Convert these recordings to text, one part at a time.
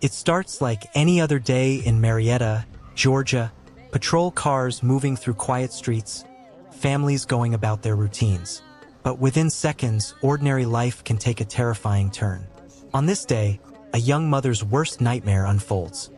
It starts like any other day in Marietta, Georgia, patrol cars moving through quiet streets, families going about their routines. But within seconds, ordinary life can take a terrifying turn. On this day, a young mother's worst nightmare unfolds.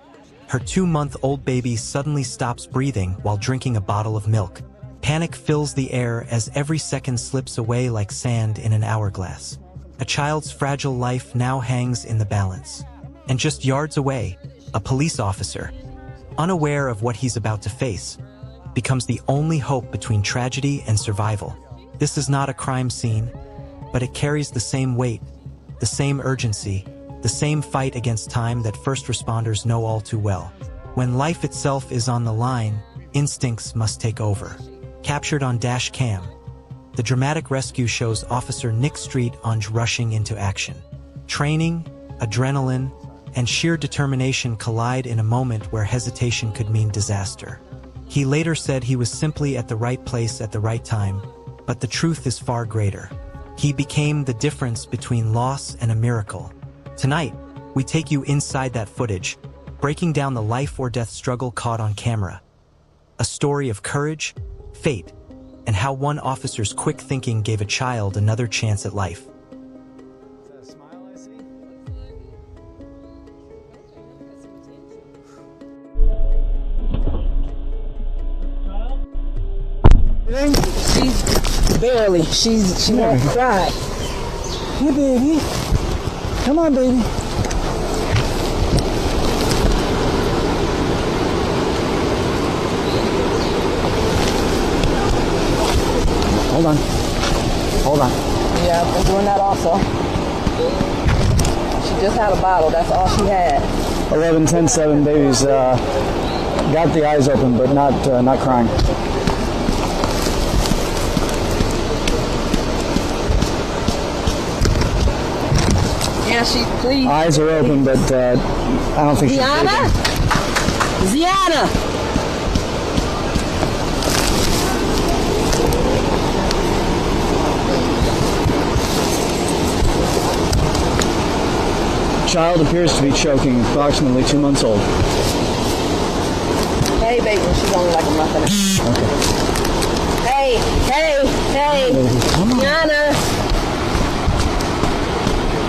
Her 2-month-old baby suddenly stops breathing while drinking a bottle of milk. Panic fills the air as every second slips away like sand in an hourglass. A child's fragile life now hangs in the balance. And just yards away, a police officer, unaware of what he's about to face, becomes the only hope between tragedy and survival. This is not a crime scene, but it carries the same weight, the same urgency, the same fight against time that first responders know all too well. When life itself is on the line, instincts must take over. Captured on Dashcam, the dramatic rescue shows Officer Nick Street Onge rushing into action. Training, adrenaline, and sheer determination collide in a moment where hesitation could mean disaster. He later said he was simply at the right place at the right time, but the truth is far greater. He became the difference between loss and a miracle. Tonight, we take you inside that footage, breaking down the life-or-death struggle caught on camera. A story of courage, fate, and how one officer's quick thinking gave a child another chance at life. She's barely. She won't cry. Hey, baby. Come on, baby. Hold on. Hold on. Yeah, I've been doing that also. She just had a bottle. That's all she had. 11-10-7 babies got the eyes open, but not crying. Yeah, please. Eyes are open, but I don't think she's Ziana? Ziana! Child appears to be choking, approximately 2 months old. Hey, baby, she's only like a month and a half. Okay. Hey! Baby, come on. Ziana!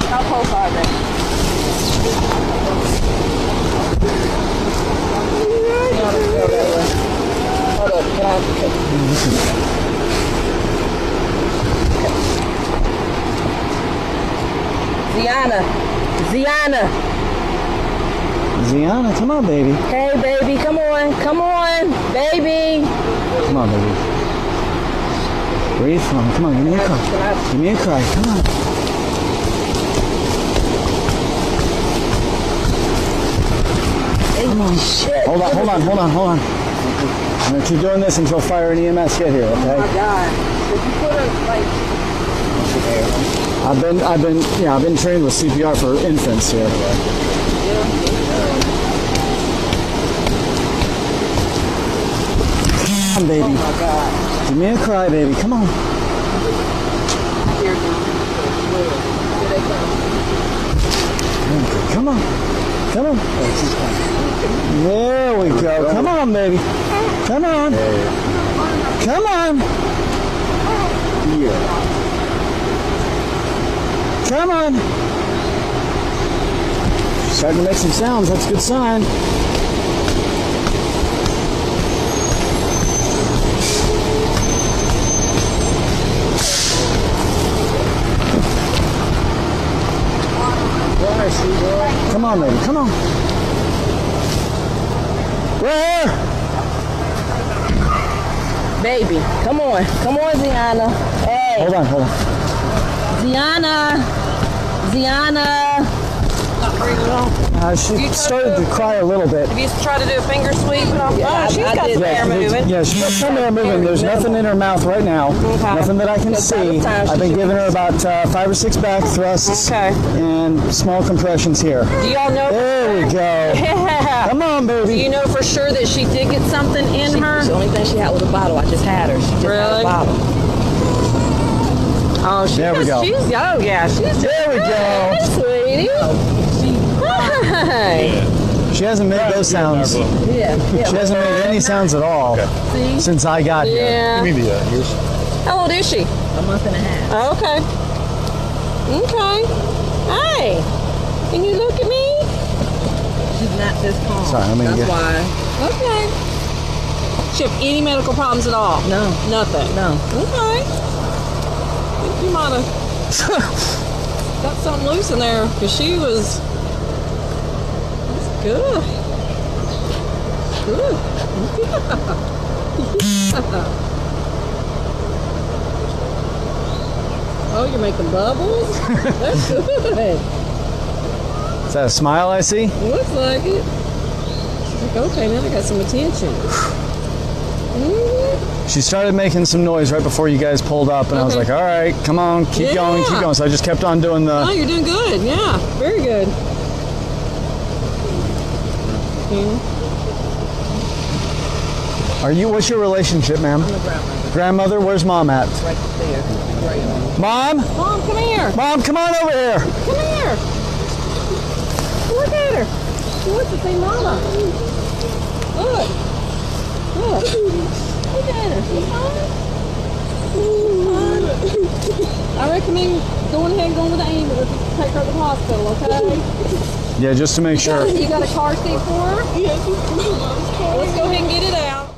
How close are they? Hold up, can I? Ziana! Ziana, come on, baby. Hey, baby, come on, baby. Come on, baby. Breathe. Come on, give me a cry. Give me a cry. Come on. Come on. Shit. Hold on. I'm gonna keep doing this until fire and EMS get here, okay? Oh my God. Did you put her like? I've been trained with CPR for infants here. Come on, baby. Oh my God. Give me a cry, baby. Come on. Here they come. Come on. There we go. Come on, baby. Come on. Come on. Come on. Starting to make some sounds. That's a good sign. Come on, baby. Come on. Where? Baby, come on, Ziana. Hey. Hold on. Ziana. Not breathing at all. She started to cry a little bit. Have you tried to do a finger sweep? Yeah, She's I got did some that. air moving. Yeah, she's got some air moving. There's nothing in her mouth right now. Okay. Nothing that I can see. I've been giving her about 5 or 6 back thrusts and small compressions here. Do y'all know? There we go. Yeah. Come on, baby. Do you know for sure that she did get something in her? The only thing she had was a bottle. I just had her. She just had a bottle. Oh, there we go. She's, oh yeah, she's There we go. sweetie. Hey. She hasn't made those sounds. Yeah. She hasn't made any sounds at all since I got here. Yeah. Give me the ears. How old is she? A month and a half. Oh, okay. Okay. Hey. Can you look at me? She's not this calm. Sorry, let me That's get. why. Okay. She have any medical problems at all? No. Nothing. No. Okay. I think you might have got something loose in there because she was. That's good. Good. Oh, you're making bubbles? That's good. Is that a smile I see? Looks like it. She's like, okay, now I got some attention. She started making some noise right before you guys pulled up, and I was Okay. like, all right, come on, keep going, keep Yeah. going. So I just kept on doing the. Oh, you're doing good. Yeah, very good. Are you? What's your relationship, ma'am? I'm the grandmother. Grandmother, where's mom at? Right there. Right on. Mom, Mom, come here. mom, come on over here. Come here. Look at her. She wants to see Mama. Look. Look. Look at her. She's fine. I recommend going ahead and going with the ambulance. Take her to the hospital, okay? Yeah, just to make sure. You got a car seat for her? Yes. Let's go ahead and get it out.